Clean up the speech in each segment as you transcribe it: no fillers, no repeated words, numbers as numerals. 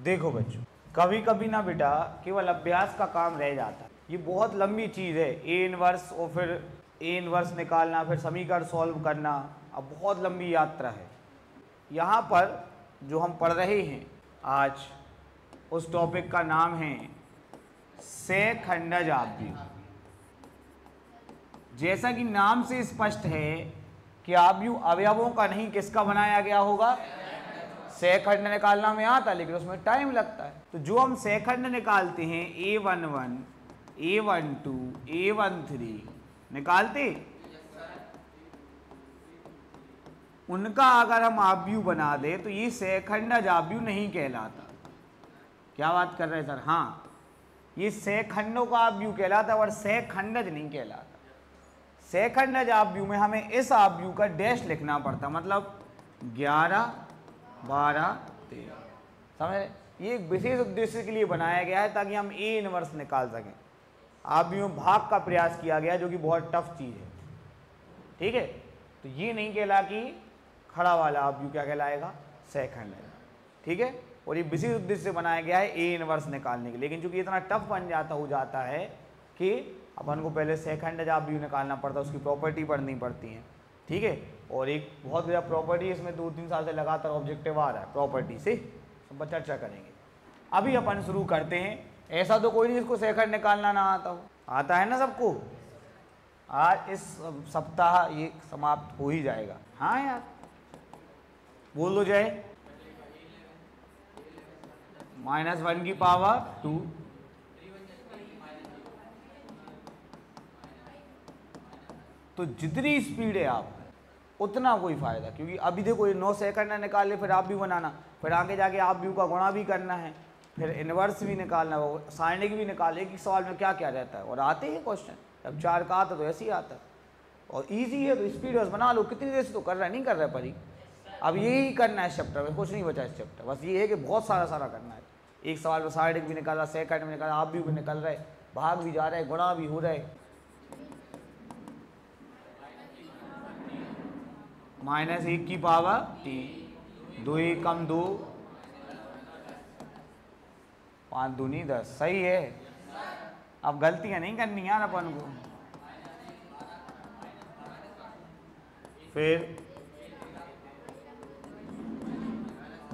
देखो बच्चों, कभी कभी ना बेटा केवल अभ्यास का काम रह जाता है। ये बहुत लंबी चीज़ है, ए इनवर्स और फिर ए इनवर्स निकालना, फिर समीकरण सॉल्व करना, अब बहुत लंबी यात्रा है। यहाँ पर जो हम पढ़ रहे हैं आज, उस टॉपिक का नाम है सहखंडज आव्यूह। जैसा कि नाम से स्पष्ट है कि आव्यूह अवयवों का नहीं, किसका बनाया गया होगा? सहखंड निकालना में आता, लेकिन उसमें टाइम लगता है। तो जो हम सहखंड निकालते हैं A11, A12, A13 निकालते, उनका अगर हम आव्यूह बना दे तो ये सहखंडज आव्यूह नहीं कहलाता। क्या बात कर रहे हैं सर? हाँ, ये सहखंडों का आव्यूह कहलाता और सहखंडज नहीं कहलाता। सहखंडज आव्यूह में हमें इस आव्यूह का डैश लिखना पड़ता, मतलब 11, 12, 13। समझ? ये एक विशेष उद्देश्य के लिए बनाया गया है ताकि हम ए इनवर्स निकाल सकें। आव्यूह भाग का प्रयास किया गया, जो कि बहुत टफ चीज़ है। ठीक है, तो ये नहीं कहला कि खड़ा वाला आव्यूह क्या कहलाएगा? सहखंडज। ठीक है, और ये विशेष उद्देश्य से बनाया गया है ए इनवर्स निकालने के लिए। लेकिन चूंकि इतना टफ बन जाता हो जाता है कि अपन को पहले सहखंडज आव्यूह निकालना पड़ता है, उसकी प्रॉपर्टी पढ़नी पड़ती है। ठीक है, और एक बहुत ज़्यादा प्रॉपर्टी इसमें 2-3 साल से लगातार ऑब्जेक्टिव आ रहा है प्रॉपर्टी से, सब चर्चा करेंगे। अभी अपन शुरू करते हैं। ऐसा तो कोई नहीं जिसको सहखंड निकालना ना आता हो, आता है ना सबको। आज इस सप्ताह ये समाप्त हो ही जाएगा। हाँ यार, बोल दो जय। -1 की पावर 2, तो जितनी स्पीड है आप उतना कोई फायदा, क्योंकि अभी देखो ये 9 सेकंड निकाले, फिर आप भी बनाना, फिर आगे जाके आप भी का गुणा भी करना है, फिर इनवर्स भी निकालना, वो साइनिक भी निकाले कि सवाल में क्या क्या रहता है। और आते ही क्वेश्चन, जब 4 का आता तो ऐसे ही आता है, और ईजी है तो स्पीड बस बना लो। कितनी देर से तो कर रहा है, नहीं कर रहा है परी। अब यही करना है इस चैप्टर में, कुछ नहीं बचा इस चैप्टर। बस ये है कि बहुत सारा करना है। एक सवाल में साइनिक भी निकाला, सेकंड में निकाला, आप भी निकल रहे, भाग भी जा रहे, गुणा भी हो रहे। -1 की पावर 3, 2 1 कम 2, 5 दूनी 10। सही है। अब गलतियां नहीं करनी यार अपन को। फिर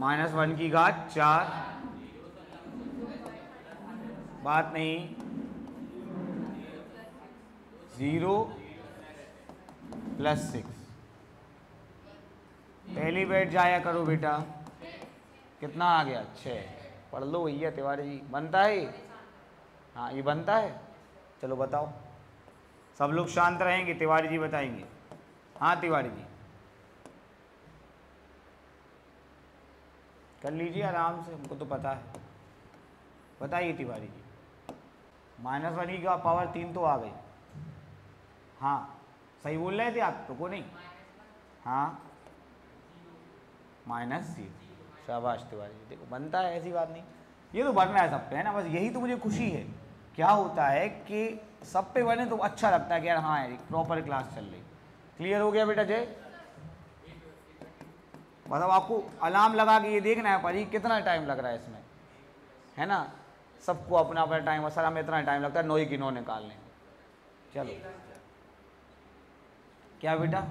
-1 की घात 4, बात नहीं, 0 + 6। पहली बैठ जाया करो बेटा। कितना आ गया? 6। पढ़ लो भैया तिवारी जी, बनता है? हाँ, ये बनता है। चलो बताओ, सब लोग शांत रहेंगे, तिवारी जी बताएंगे। हाँ तिवारी जी, कर लीजिए आराम से, हमको तो पता है। बताइए तिवारी जी। -1 की पावर 3 तो आ गई। हाँ सही बोल रहे थे आप, तो को नहीं। हाँ -0। शाबाश तिवारी जी, देखो बनता है, ऐसी बात नहीं। ये तो बनना है सब पे, है ना। बस यही तो मुझे खुशी है। क्या होता है कि सब पे बने तो अच्छा लगता है कि यार हाँ यार प्रॉपर क्लास चल रही। क्लियर हो गया बेटा जय? मतलब आपको अलार्म लगा के ये देखना है पर कितना टाइम लग रहा है इसमें, है ना। सबको अपना अपना टाइम, और सर हमें इतना टाइम लगता है 9 की 9 निकालने। चलो क्या बेटा?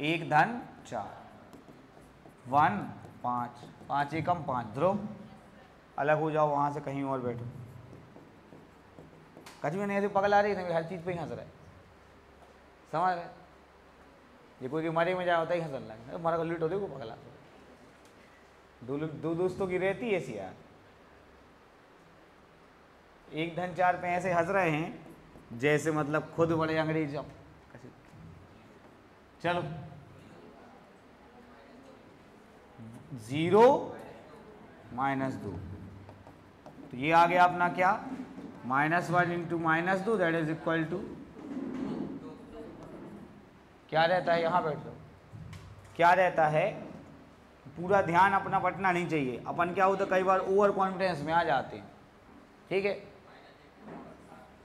1 धन 4, 1 5, 5 एकम 5। ध्रुव अलग हो जाओ वहाँ से, कहीं और बैठो। कच में नहीं ऐसे पगला रही है, हर चीज़ पे ही हंस रहे, समझ रहे। ये कोई मरे में जाए होता ही हंसन लगे, मरा को लूट होते को पगला। दो दोस्तों की रहती है ऐसी यार। 1 धन 4 पे ऐसे हंस रहे हैं जैसे मतलब खुद बड़े अंग्रेज। चलो 0 - 2, तो ये आ गया अपना क्या? -1 × -2 दैट इज इक्वल टू क्या रहता है? यहाँ बैठ लो। क्या रहता है? पूरा ध्यान अपना बटना नहीं चाहिए। अपन क्या होता है कई बार ओवर कॉन्फिडेंस में आ जाते हैं। ठीक है,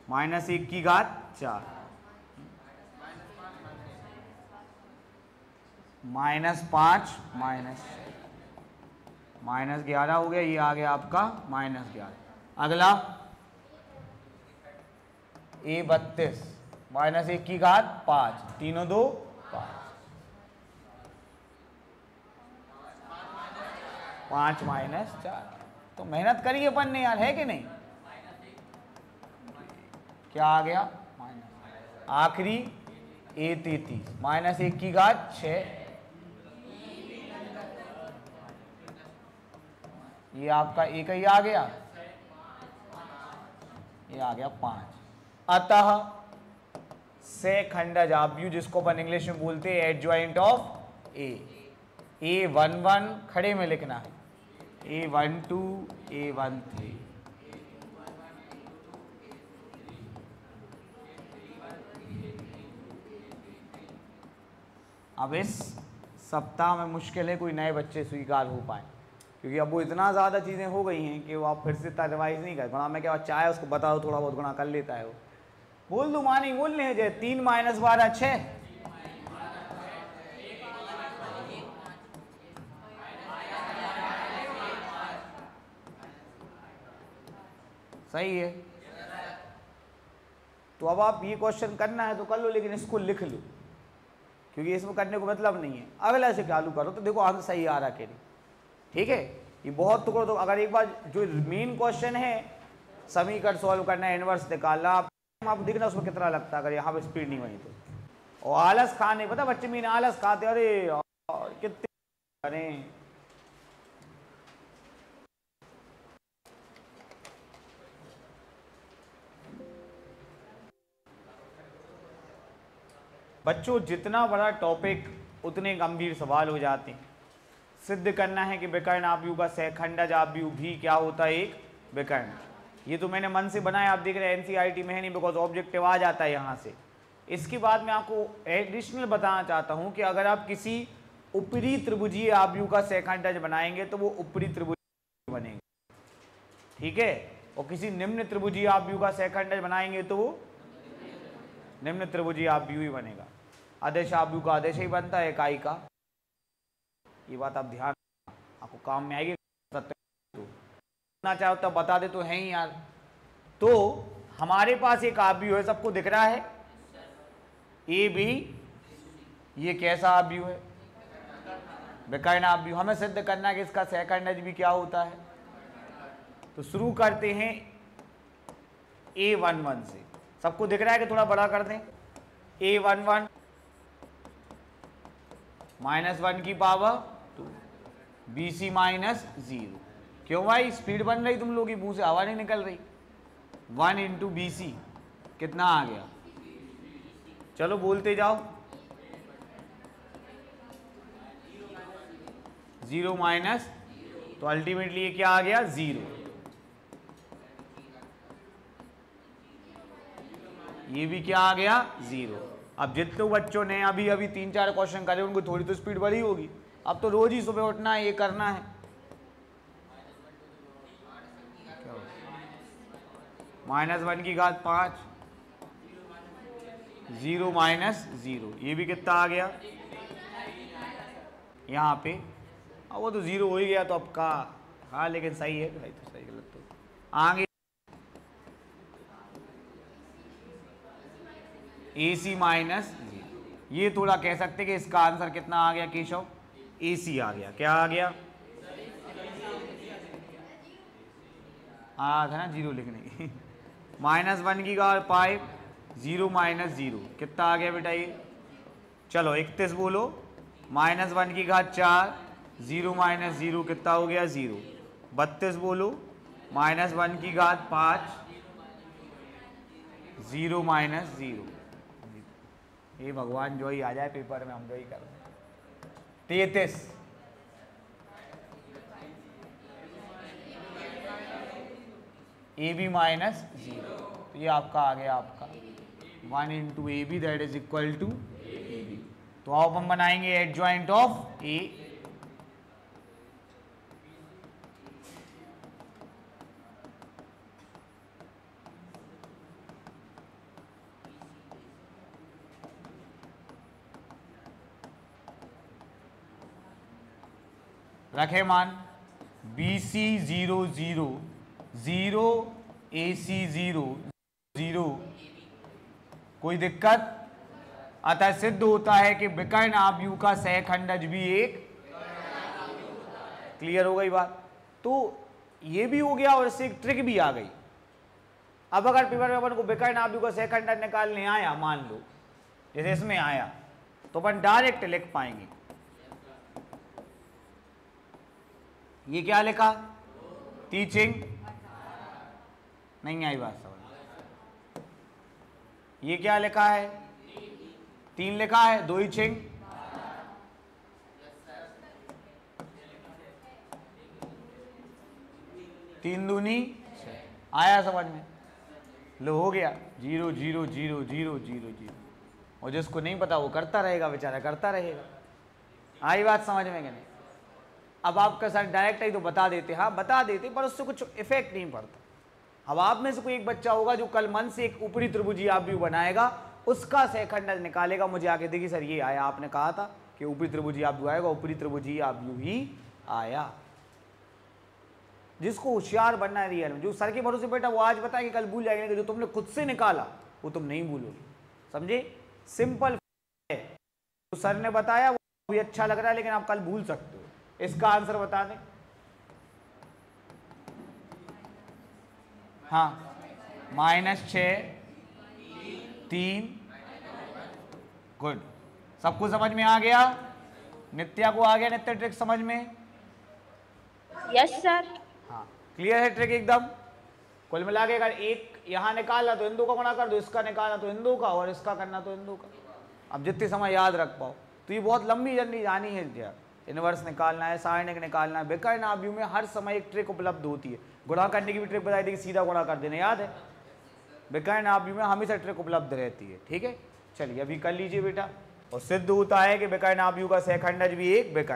-1 की घात 4, -5 - -11 हो गया, ये आ गया आपका -11। अगला A32 -1 की घात 5, तीनों 2 5, 5 - 4। तो मेहनत करी अपन ने यार, है कि नहीं? क्या आ गया? माइनस। आखिरी A33 -1 की घात 6, ये आपका एक ही आ गया, ये आ गया 5। अतः सेखंडज आव्यूह, जिसको अपन इंग्लिश में बोलते हैं एडजॉइंट ऑफ A11 खड़े में लिखना है, A12 A13। अब इस सप्ताह में मुश्किल है कोई नए बच्चे स्वीकार हो पाए, क्योंकि अब वो इतना ज़्यादा चीज़ें हो गई हैं कि वो आप फिर से इतना रिवाइज नहीं कर। गुणा में क्या बच्चा है उसको बताओ, थोड़ा बहुत गुणा कर लेता है वो। बोल दो मानी बोलने हैं जय। 3 - 12 6, सही है। तो अब आप ये क्वेश्चन करना है तो कर लो, लेकिन इसको लिख लो, क्योंकि इसमें करने को मतलब नहीं है। अगला से चालू करो तो देखो आंसर सही आ रहा है, ठीक है। ये बहुत टुकड़ो, तो अगर एक बार जो मेन क्वेश्चन है समीकरण सॉल्व करना है, इनवर्स निकालना, आप देखना उसमें कितना लगता है अगर यहाँ पे स्पीड नहीं बनी तो। और आलस खाने, पता बच्चे मीन आलस खाते, अरे कितने करें। बच्चों जितना बड़ा टॉपिक उतने गंभीर सवाल हो जाते हैं। सिद्ध करना है कि विकर्ण आव्यूह का सहखंडज आव्यूह भी क्या होता है, एक विकर्ण। ये तो मैंने मन से बनाया, आप देख रहे हैं एनसीईआरटी में है नहीं, बिकॉज ऑब्जेक्टिव आ जाता है यहाँ से। इसके बाद मैं आपको एडिशनल बताना चाहता हूँ कि अगर आप किसी ऊपरी त्रिभुजीय आव्यूह का सहखंडज बनाएंगे तो वो ऊपरी त्रिभुज बनेगा, ठीक है। और किसी निम्न त्रिभुजीय आव्यूह का सहखंडज बनाएंगे तो वो निम्न त्रिभुजीय आव्यूह ही बनेगा। आदेश आव्यूह का आदेश ही बनता है इकाई का, ये बात आप ध्यान, आपको काम में आएगी। ना चाहो तो बता दे तो है ही यार। तो हमारे पास एक आव्यूह है, सबको दिख रहा है ए बी, ये कैसा आव्यूह है, विकर्ण आव्यूह। हमें सिद्ध करना है कि इसका सहखंडज भी क्या होता है। तो शुरू करते हैं A11 से। सबको दिख रहा है कि थोड़ा बड़ा कर दें। A11 -1 की पावर 2, BC -0। क्यों भाई स्पीड बन रही, तुम लोग की मुंह से हवा नहीं निकल रही। 1 × BC कितना आ गया, चलो बोलते जाओ। 0 तो अल्टीमेटली ये क्या आ गया, 0। ये भी क्या आ गया, 0। अब जितने बच्चों ने अभी 3-4 क्वेश्चन करे उनको थोड़ी तो स्पीड बढ़ी होगी। अब तो रोज ही सुबह उठना है, ये करना है। -1 की घात 5, 0 - 0, ये भी कितना आ गया यहाँ पे। अब वो तो 0 हो ही गया तो अब का, हाँ लेकिन सही है भाई, तो सही गलत तो आगे। AC -0, ये थोड़ा कह सकते कि इसका आंसर कितना आ गया केशव, AC आ गया। क्या आ गया, था ना 0 लिखने की। -1 की घात 5, 0 - 0 कितना आ गया बेटा ये, चलो 31 बोलो। -1 की घात 4, 0 - 0 कितना हो गया, 0। 32 बोलो। -1 की घात 5, 0 - 0। ये भगवान जो ही आ जाए पेपर में, हम जो ही कर रहे हैं। 33, AB -0, तो ये आपका आ गया आपका 1 × AB that is equal to AB। तो अब हम बनाएंगे एडजॉइंट ऑफ A। रखे मान BC 0 0 0 AC 0 0, कोई दिक्कत? अतः सिद्ध होता है कि विकर्ण आव्यूह का सहखंडज भी एक। क्लियर हो गई बात? तो ये भी हो गया और इससे एक ट्रिक भी आ गई। अब अगर पेपर में अपन को विकर्ण आव्यूह का सहखंडज निकालने आया, मान लो जैसे इसमें आया, तो अपन डायरेक्ट लिख पाएंगे। ये क्या लिखा? टीचिंग, नहीं आई बात समझ। ये क्या लिखा है? 3 लिखा है, 2 ही छिंग। तीन दूनी आया समझ में? लो हो गया 0 0 0 0 0 0। और जिसको नहीं पता वो करता रहेगा, बेचारा करता रहेगा। आई बात समझ में कि नहीं? अब आपका सर डायरेक्ट ही तो बता देते, हाँ बता देते, पर उससे कुछ इफेक्ट नहीं पड़ता। अब आप में से कोई एक बच्चा होगा जो कल मन से एक ऊपरी त्रिभुजीय आव्यूह बनाएगा, उसका सहखंडज निकालेगा, मुझे आके देखिए सर ये आया, आपने कहा था कि ऊपरी त्रिभुजीय आव्यूह आएगा, ऊपरी त्रिभुजीय आव्यूह ही आया। जिसको होशियार बनना है रियल में, जो सर के भरोसे बेटा वो आज बताएंगे कल भूल जाएंगे, जो तुमने खुद से निकाला वो तुम नहीं भूलोगे। समझे? सिंपल है, तो सर ने बताया वो भी अच्छा लग रहा है, लेकिन आप कल भूल सकते हो। इसका आंसर बता दें। हाँ, -6 3। गुड, सबको समझ में आ गया? नित्या को आ गया? नित्य ट्रिक समझ में? Yes sir. हाँ, क्लियर है ट्रिक एकदम? कुल मिला के अगर एक यहाँ निकाला तो इन दो का गुणा कर दो, इसका निकालना तो इन दो का, और इसका करना तो इन दो का। अब जितने समय याद रख पाओ। तो ये बहुत लंबी जर्नी जानी है। इनवर्स निकालना है, सारणिक निकालना है। विकर्ण आव्यूह में हर समय एक ट्रिक उपलब्ध होती है। गुणा करने की भी ट्रिक बताई थी कि सीधा गुणा कर देना, याद है? विकर्ण आव्यूह में हमेशा ट्रिक उपलब्ध रहती है। ठीक है, चलिए अभी कर लीजिए बेटा। और सिद्ध होता है कि विकर्ण आव्यूह का सहखंडज भी एक विकर्ण